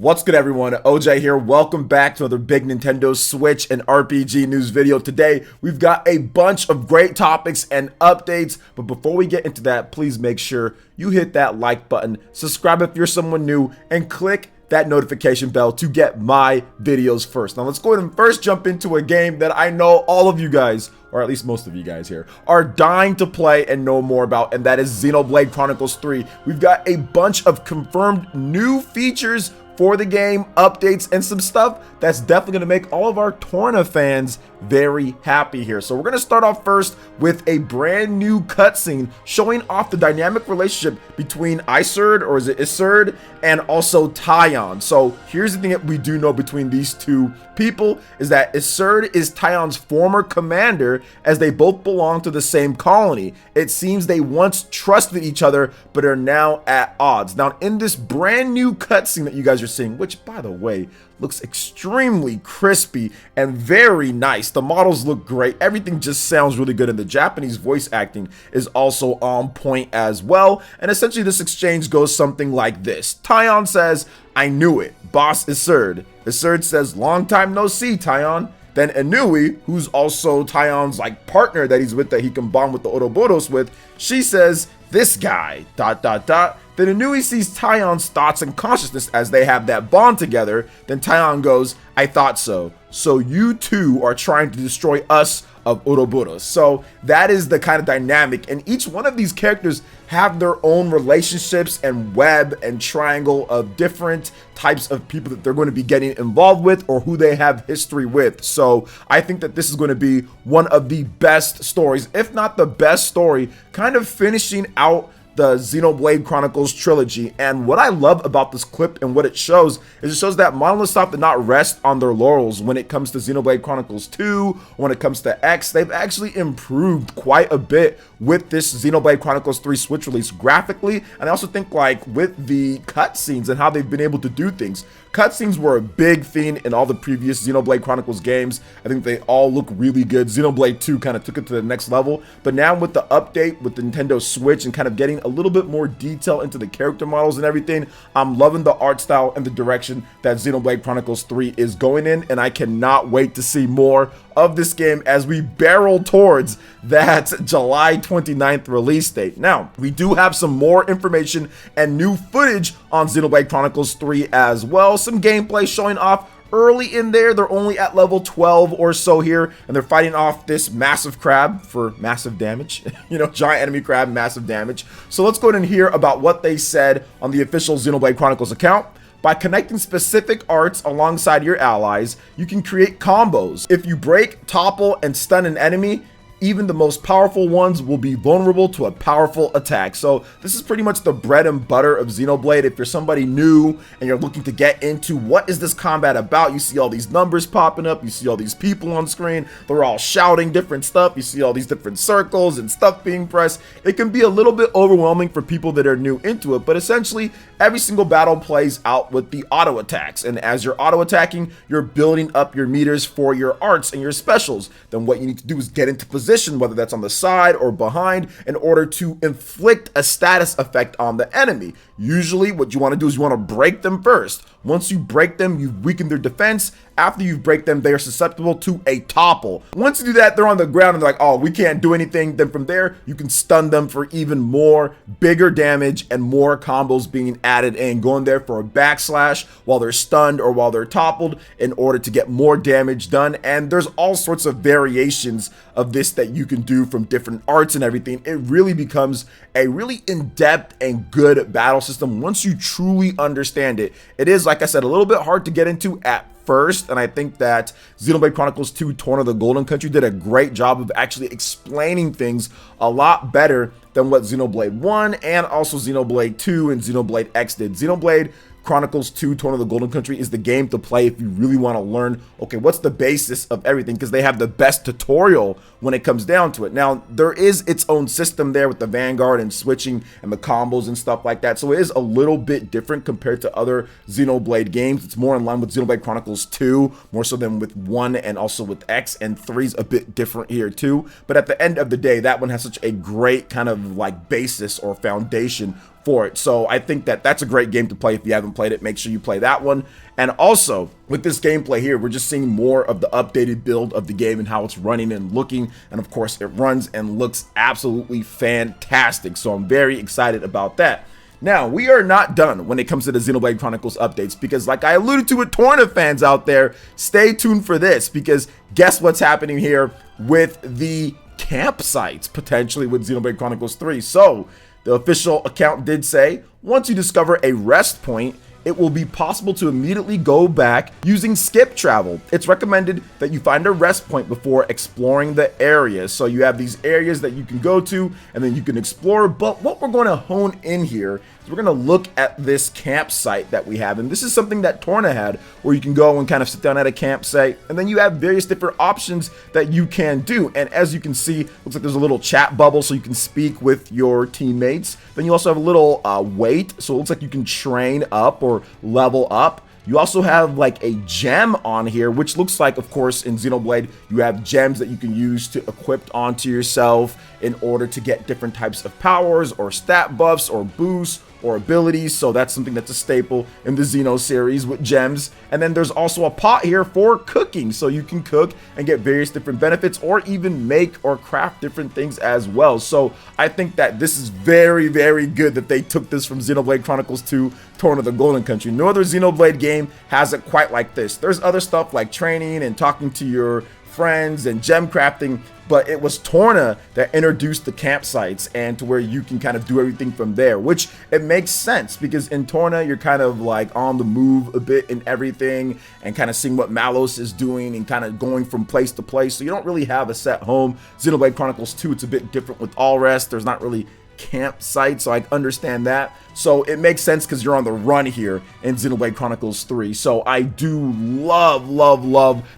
What's good, everyone? OJ here. Welcome back to another big Nintendo Switch and RPG news video. Today, we've got a bunch of great topics and updates, but before we get into that, please make sure you hit that like button, subscribe if you're someone new, and click that notification bell to get my videos first. Now, let's go ahead and first jump into a game that I know all of you guys, or at least most of you guys here, are dying to play and know more about, and that is Xenoblade Chronicles 3. We've got a bunch of confirmed new features for the game, updates, and some stuff that's definitely going to make all of our Torna fans very happy here. So we're going to start off first with a brand new cutscene showing off the dynamic relationship between Iserd, or is it Iserd, and also Taion. So here's the thing that we do know between these two people is that Iserd is Taion's former commander, as they both belong to the same colony. It seems they once trusted each other but are now at odds. Now, in this brand new cutscene that you guys are seeing, which by the way looks extremely crispy and very nice, the models look great, everything just sounds really good, and the Japanese voice acting is also on point as well. And essentially this exchange goes something like this. Taion says, "I knew it, boss Iserd." Iserd says, "Long time no see, Taion." Then Inui, who's also Taion's partner that he's with, that he can bond with the Ouroboros with, she says, "This guy, ... Then Inui sees Taion's thoughts and consciousness as they have that bond together. Then Taion goes, "I thought so. So you two are trying to destroy us of Ouroboros." So that is the kind of dynamic, and each one of these characters have their own relationships and web and triangle of different types of people that they're going to be getting involved with or who they have history with. So I think that this is going to be one of the best stories, if not the best story, kind of finishing out the Xenoblade Chronicles trilogy. And what I love about this clip and what it shows is it shows that Monolith Soft did not rest on their laurels when it comes to Xenoblade Chronicles 2, when it comes to X. They've actually improved quite a bit with this Xenoblade Chronicles 3 Switch release graphically, and I also think with the cutscenes and how they've been able to do things. Cutscenes were a big thing in all the previous Xenoblade Chronicles games. I think they all look really good. Xenoblade 2 kind of took it to the next level, but now with the update with the Nintendo Switch and kind of getting a little bit more detail into the character models and everything, I'm loving the art style and the direction that Xenoblade Chronicles 3 is going in, and I cannot wait to see more of this game as we barrel towards that July 29th release date. Now, we do have some more information and new footage on Xenoblade Chronicles 3 as well. Some gameplay showing off early in there. They're only at level 12 or so here, and they're fighting off this massive crab for massive damage. Giant enemy crab, massive damage. So let's go ahead and hear about what they said on the official Xenoblade Chronicles account. By connecting specific arts alongside your allies, you can create combos. If you break, topple, and stun an enemy, even the most powerful ones will be vulnerable to a powerful attack. So this is pretty much the bread and butter of Xenoblade. If you're somebody new and you're looking to get into what is this combat about, you see all these numbers popping up, you see all these people on screen, they're all shouting different stuff, you see all these different circles and stuff being pressed. It can be a little bit overwhelming for people that are new into it, but essentially every single battle plays out with the auto attacks, and as you're auto attacking, you're building up your meters for your arts and your specials. Then what you need to do is get into position, whether that's on the side or behind, in order to inflict a status effect on the enemy. Usually what you want to do is you want to break them first. Once you break them, you've weakened their defense. After you break them, they are susceptible to a topple. Once you do that, they're on the ground and they're like, "Oh, we can't do anything." Then from there, you can stun them for even more, bigger damage and more combos being added in, going there for a backslash while they're stunned or while they're toppled in order to get more damage done. And there's all sorts of variations of this that you can do from different arts and everything. It really becomes a really in-depth and good battle system once you truly understand it. It is, like I said, a little bit hard to get into at first, and I think that Xenoblade Chronicles 2 Torna the Golden Country did a great job of actually explaining things a lot better than what Xenoblade 1 and also Xenoblade 2 and Xenoblade X did. Xenoblade Chronicles 2 Torna the Golden Country is the game to play if you really want to learn, okay, what's the basis of everything, because they have the best tutorial when it comes down to it. Now, there is its own system there with the Vanguard and switching and the combos and stuff like that, so it is a little bit different compared to other Xenoblade games. It's more in line with Xenoblade Chronicles 2, more so than with 1 and also with X, and 3's a bit different here too. But at the end of the day, that one has such a great kind of basis or foundation for it. So I think that that's a great game to play. If you haven't played it, make sure you play that one. And also with this gameplay here, we're just seeing more of the updated build of the game and how it's running and looking. And of course it runs and looks absolutely fantastic. So I'm very excited about that. Now, we are not done when it comes to the Xenoblade Chronicles updates, because like I alluded to with Torna fans out there, stay tuned for this, because guess what's happening here with the campsites potentially with Xenoblade Chronicles 3. So the official account did say, once you discover a rest point, it will be possible to immediately go back using skip travel. It's recommended that you find a rest point before exploring the area. So you have these areas that you can go to and then you can explore. But what we're going to hone in here is we're going to look at this campsite that we have. And this is something that Torna had, where you can go and kind of sit down at a campsite and then you have various different options that you can do. And as you can see, looks like there's a little chat bubble so you can speak with your teammates. Then you also have a little weight, so it looks like you can train up or level up. You also have like a gem on here, which looks like, of course, in Xenoblade, you have gems that you can use to equip onto yourself in order to get different types of powers or stat buffs or boosts or abilities. So that's something that's a staple in the Xeno series with gems. And then there's also a pot here for cooking, so you can cook and get various different benefits or even make or craft different things as well. So I think that this is very, very good that they took this from Xenoblade Chronicles 2, Torna the Golden Country. No other Xenoblade game has it quite like this. There's other stuff like training and talking to your friends and gem crafting, but it was Torna that introduced the campsites and to where you can kind of do everything from there, which it makes sense because in Torna you're kind of like on the move a bit in everything and kind of seeing what Malos is doing and kind of going from place to place, so you don't really have a set home. Xenoblade Chronicles 2, it's a bit different with all rest. There's not really campsite, so I understand that. So it makes sense because you're on the run here in Xenoblade Chronicles 3. So I do love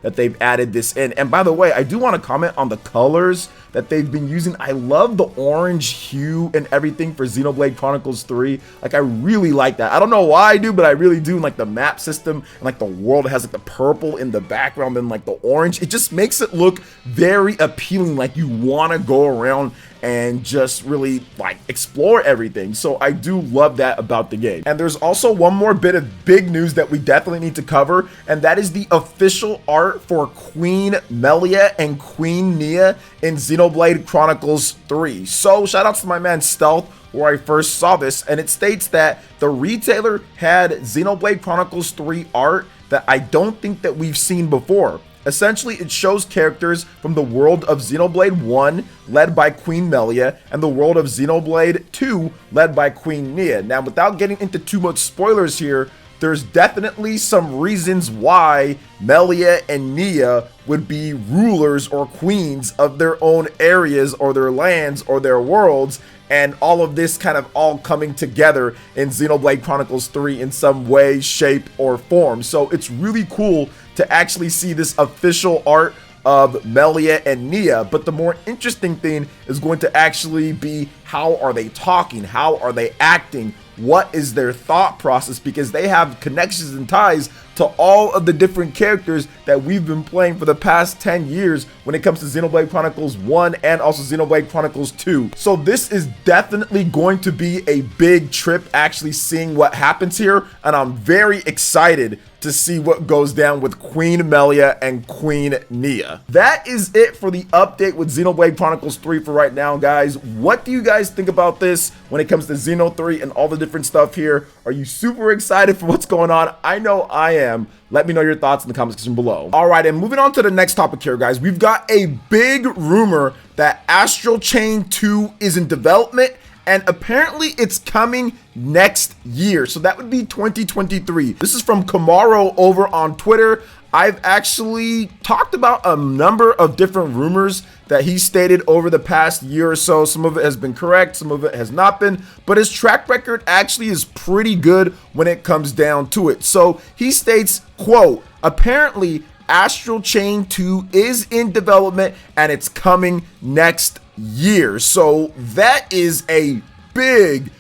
that they've added this in. And by the way, I do want to comment on the colors that they've been using. I love the orange hue and everything for Xenoblade Chronicles 3. Like, I really like that. I don't know why I do, but I really do. Like the map system and like the world has like the purple in the background and like the orange. It just makes it look very appealing. Like you want to go around and just really like explore everything. So I do love that about the game. And there's also one more bit of big news that we definitely need to cover, and that is the official art for Queen Melia and Queen Nia in Xenoblade Chronicles 3. So shout outs to my man Stealth, where I first saw this, and it states that the retailer had Xenoblade Chronicles 3 art that I don't think that we've seen before. Essentially, it shows characters from the world of Xenoblade 1, led by Queen Melia, and the world of Xenoblade 2, led by Queen Nia. Now, without getting into too much spoilers here, there's definitely some reasons why Melia and Nia would be rulers or queens of their own areas or their lands or their worlds, and all of this kind of all coming together in Xenoblade Chronicles 3 in some way, shape, or form. So it's really cool to actually see this official art of Melia and Nia, but the more interesting thing is going to actually be how are they talking, how are they acting, what is their thought process, because they have connections and ties to all of the different characters that we've been playing for the past 10 years when it comes to Xenoblade Chronicles 1 and also Xenoblade Chronicles 2. So this is definitely going to be a big trip actually seeing what happens here, and I'm very excited to see what goes down with Queen Melia and Queen Nia. That is it for the update with Xenoblade Chronicles 3 for right now, guys. What do you guys think about this when it comes to Xeno 3 and all the different stuff here? Are you super excited for what's going on? I know I am. Let me know your thoughts in the comment section below. All right, and moving on to the next topic here, guys. We've got a big rumor that Astral Chain 2 is in development, and apparently it's coming next year. So that would be 2023. This is from Kamaro over on Twitter. I've actually talked about a number of different rumors that he stated over the past year or so. Some of it has been correct, some of it has not been, but his track record actually is pretty good when it comes down to it. So he states, quote, apparently Astral Chain 2 is in development and it's coming next year. So that is a big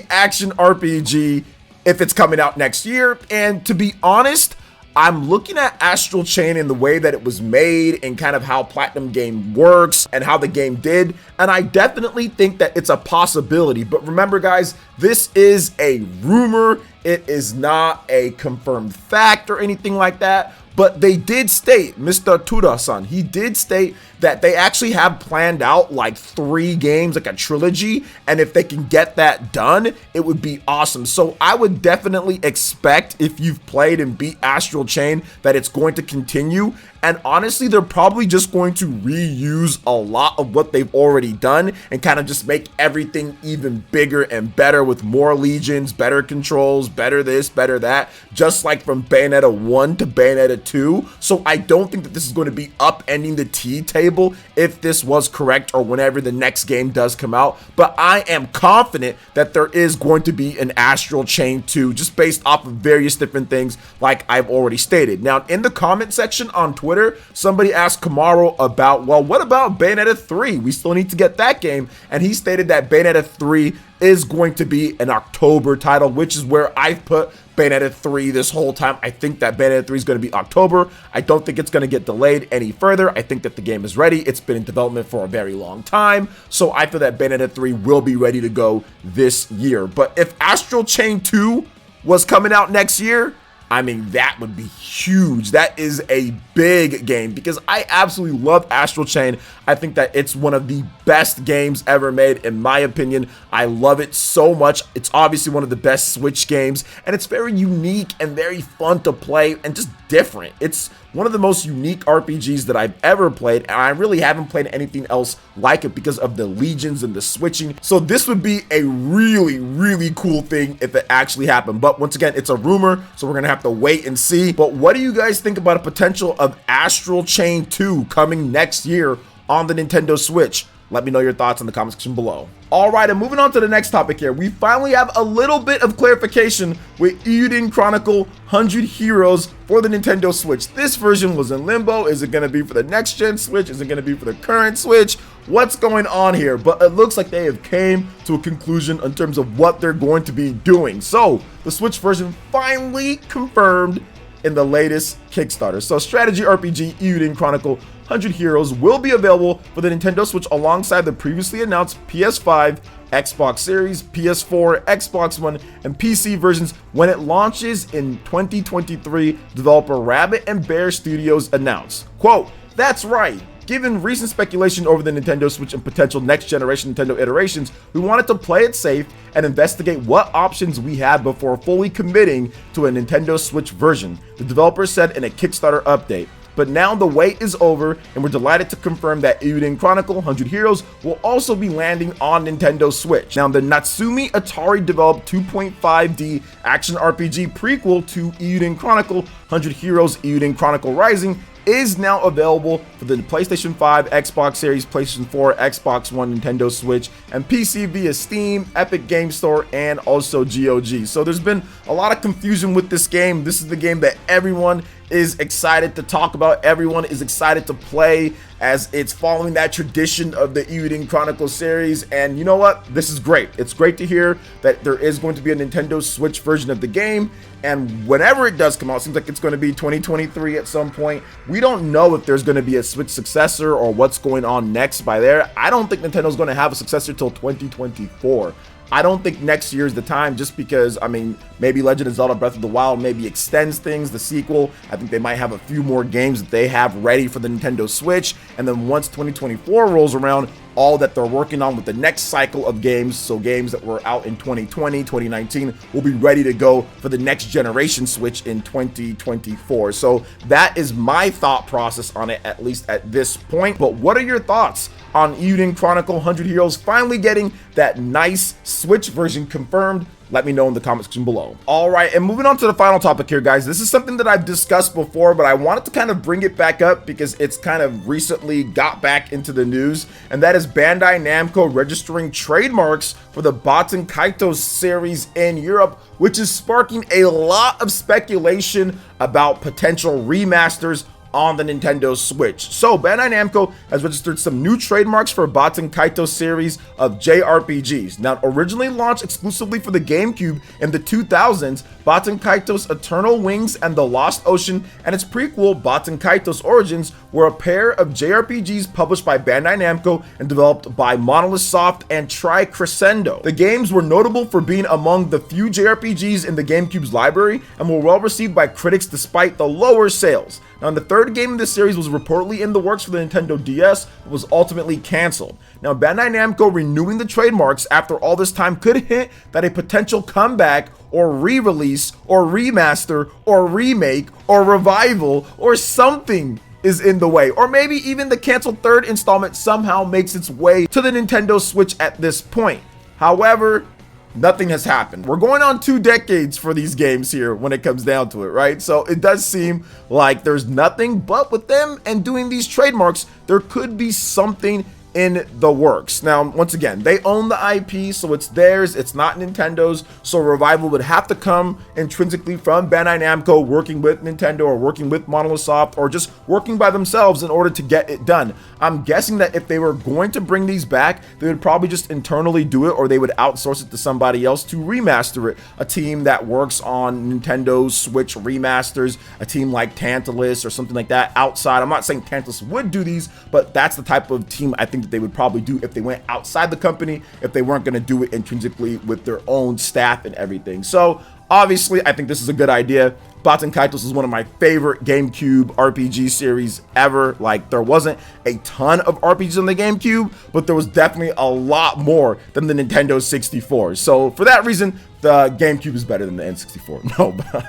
action RPG if it's coming out next year. And to be honest, I'm looking at Astral Chain and the way that it was made and kind of how Platinum Game works and how the game did, and I definitely think that it's a possibility. But remember guys, this is a rumor. It is not a confirmed fact or anything like that. But they did state, Mr. Tuda-san, he did state that they actually have planned out like 3 games, like a trilogy, and if they can get that done, it would be awesome. So I would definitely expect, if you've played and beat Astral Chain, that it's going to continue. And honestly, they're probably just going to reuse a lot of what they've already done and kind of just make everything even bigger and better with more legions, better controls, better this, better that, just like from Bayonetta 1 to Bayonetta 2. So I don't think that this is going to be upending the T table if this was correct or whenever the next game does come out. But I am confident that there is going to be an Astral Chain 2 just based off of various different things like I've already stated. Now, in the comment section on Twitter, somebody asked Kamaro about, well, what about Bayonetta 3? We still need to get that game. And he stated that Bayonetta 3 is going to be an October title, which is where I've put Bayonetta 3 this whole time. I think that Bayonetta 3 is going to be October. I don't think it's going to get delayed any further. I think that the game is ready. It's been in development for a very long time. So I feel that Bayonetta 3 will be ready to go this year. But if Astral Chain 2 was coming out next year, I mean, that would be huge. That is a big game because I absolutely love Astral Chain. I think that it's one of the best games ever made, in my opinion. I love it so much. It's obviously one of the best Switch games, and it's very unique and very fun to play and just different. It's one of the most unique RPGs that I've ever played, and I really haven't played anything else like it because of the legions and the switching. So this would be a really, really cool thing if it actually happened. But once again, it's a rumor, so we're gonna have to wait and see. But what do you guys think about a potential of Astral Chain 2 coming next year on the Nintendo Switch? Let me know your thoughts in the comment section below. All right, and moving on to the next topic here, we finally have a little bit of clarification with Eiyuden Chronicle 100 Heroes for the Nintendo Switch. This version was in limbo. Is it going to be for the next gen Switch? Is it going to be for the current Switch? What's going on here? But it looks like they have came to a conclusion in terms of what they're going to be doing. So the Switch version finally confirmed in the latest Kickstarter. So strategy RPG Eiyuden Chronicle 100 Heroes will be available for the Nintendo Switch alongside the previously announced PS5, Xbox Series, PS4, Xbox One, and PC versions when it launches in 2023, developer Rabbit and Bear Studios announced. Quote, "That's right. Given recent speculation over the Nintendo Switch and potential next generation Nintendo iterations, we wanted to play it safe and investigate what options we had before fully committing to a Nintendo Switch version," the developer said in a Kickstarter update. But now the wait is over, and we're delighted to confirm that Eiyuden Chronicle 100 Heroes will also be landing on Nintendo Switch. Now, the Natsumi Atari developed 2.5D action RPG prequel to Eiyuden Chronicle 100 Heroes Eiyuden Chronicle Rising is now available for the PlayStation 5, Xbox Series, PlayStation 4, Xbox One, Nintendo Switch, and PC via Steam, Epic Game Store, and also GOG. So there's been a lot of confusion with this game. This is the game that everyone is excited to talk about. Everyone is excited to play, as it's following that tradition of the Eiyuden Chronicles series. And you know what? This is great. It's great to hear that there is going to be a Nintendo Switch version of the game. And whenever it does come out, it seems like it's going to be 2023 at some point. We don't know if there's going to be a Switch successor or what's going on next by there. I don't think Nintendo's going to have a successor till 2024. I don't think next year is the time, just because, I mean, maybe Legend of Zelda Breath of the Wild maybe extends things, the sequel. I think they might have a few more games that they have ready for the Nintendo Switch. And then once 2024 rolls around, all that they're working on with the next cycle of games, so games that were out in 2020, 2019, will be ready to go for the next generation Switch in 2024. So that is my thought process on it, at least at this point. But what are your thoughts on Eiyuden Chronicle 100 Heroes finally getting that nice Switch version confirmed? Let me know in the comment section below. All right, and moving on to the final topic here, guys. This is something that I've discussed before, but I wanted to kind of bring it back up because it's kind of recently got back into the news, and that is Bandai Namco registering trademarks for the Baten Kaitos series in Europe, which is sparking a lot of speculation about potential remasters on the Nintendo Switch. So Bandai Namco has registered some new trademarks for Baten Kaitos series of JRPGs. Now, originally launched exclusively for the GameCube in the 2000s, Baten Kaitos Eternal Wings and the Lost Ocean and its prequel Baten Kaitos Origins were a pair of JRPGs published by Bandai Namco and developed by Monolith Soft and Tri-Crescendo. The games were notable for being among the few JRPGs in the GameCube's library and were well received by critics despite the lower sales. Now, the third game in this series was reportedly in the works for the Nintendo DS, but was ultimately cancelled. Now, Bandai Namco renewing the trademarks after all this time could hint that a potential comeback or re-release or remaster or remake or revival or something is in the way, or maybe even the canceled third installment somehow makes its way to the Nintendo Switch at this point. However, nothing has happened. We're going on 2 decades for these games here when it comes down to it, right? So it does seem like there's nothing, but with them and doing these trademarks, there could be something in the works. Now, once again, they own the IP, so it's theirs, it's not Nintendo's, so revival would have to come intrinsically from Bandai Namco working with Nintendo or working with Monolith Soft or just working by themselves in order to get it done. I'm guessing that if they were going to bring these back, they would probably just internally do it, or they would outsource it to somebody else to remaster it. A team that works on Nintendo Switch remasters, a team like Tantalus or something like that outside. I'm not saying Tantalus would do these, but that's the type of team I think that they would probably do if they went outside the company, if they weren't going to do it intrinsically with their own staff and everything. So obviously, I think this is a good idea. Baten Kaitos is one of my favorite GameCube RPG series ever. Like, there wasn't a ton of RPGs on the GameCube, but there was definitely a lot more than the Nintendo 64. So for that reason, the GameCube is better than the N64. No, but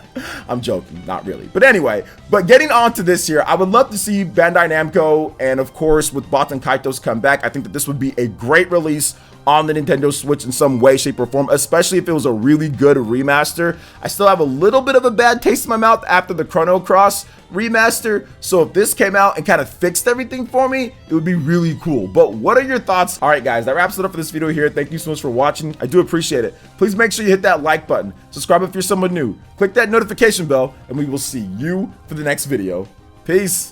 I'm joking, not really. But anyway, getting on to this here, I would love to see Bandai Namco and of course with Baten Kaitos come back. I think that this would be a great release on the Nintendo Switch in some way, shape, or form, especially if it was a really good remaster. I still have a little bit of a bad taste in my mouth after the Chrono Cross remaster, so if this came out and kind of fixed everything for me, it would be really cool. But what are your thoughts? All right, guys, that wraps it up for this video here. Thank you so much for watching. I do appreciate it. Please make sure you hit that like button, subscribe if you're someone new, click that notification bell, and we will see you for the next video. Peace.